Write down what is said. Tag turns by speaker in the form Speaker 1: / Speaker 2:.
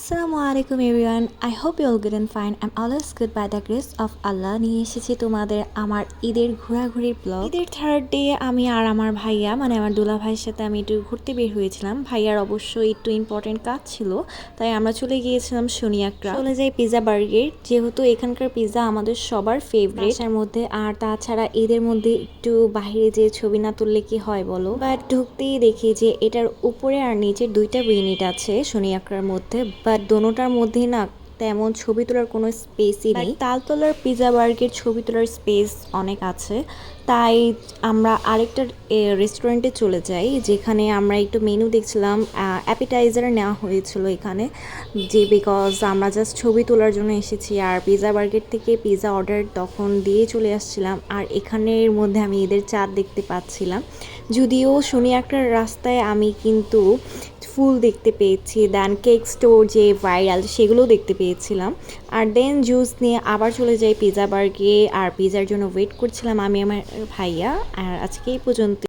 Speaker 1: আসসালামু আলাইকুম everyone, I hope you all good and fine. I am always good by the grace of Allah. নিয়ে এসেছি তোমাদের আমার ঈদের ঘোরাঘুরির ব্লগ। ঈদের থার্ড ডে আমি আর আমার ভাইয়া মানে আমার দুলা ভাইয়ের সাথে আমি একটু ঘুরতে বের হয়েছিলাম। ভাইয়ার অবশ্যই একটু ইম্পর্টেন্ট কাজ ছিল, তাই আমরা চলে গিয়েছিলাম সোনিয়াকড়া। চলে যাই পিৎজা বার্গের, যেহেতু এখানকার পিৎজা আমাদের সবার ফেভারিট এর মধ্যে। আর তাছাড়া ঈদের মধ্যে একটু বাইরে যে ছবি না তুললে কি হয় বলো। বাট ঢুকতেই দেখি যে এটার উপরে আর নিচে দুইটা ইউনিট আছে সোনিয়াকড়ার মধ্যে, বাট দোনোটার মধ্যেই না তেমন ছবি তোলার কোনো স্পেসই নেই। তালতলার পিৎজা বার্গের ছবি তোলার স্পেস অনেক আছে, তাই আমরা আরেকটা রেস্টুরেন্টে চলে যাই, যেখানে আমরা একটু মেনু দেখছিলাম। অ্যাপিটাইজার নেওয়া হয়েছিল এখানে, যে বিকজ আমরা জাস্ট ছবি তোলার জন্য এসেছি। আর পিৎজা বার্গের থেকে পিৎজা অর্ডার তখন দিয়ে চলে আসছিলাম। আর এখানের মধ্যে আমি ঈদের চাঁদ দেখতে পাচ্ছিলাম, যদিও সোনিয়াকড়ার রাস্তায় আমি কিন্তু ফুল দেখতে পেয়েছি, দেন কেক স্টোর যে ভাইরাল সেগুলোও দেখতে পেয়েছিলাম। আর দেন জুস নিয়ে আবার চলে যাই পিৎজা বার্গে, আর পিৎজার জন্য ওয়েট করছিলাম আমি আমার ভাইয়া। আর আজকে এই পর্যন্ত।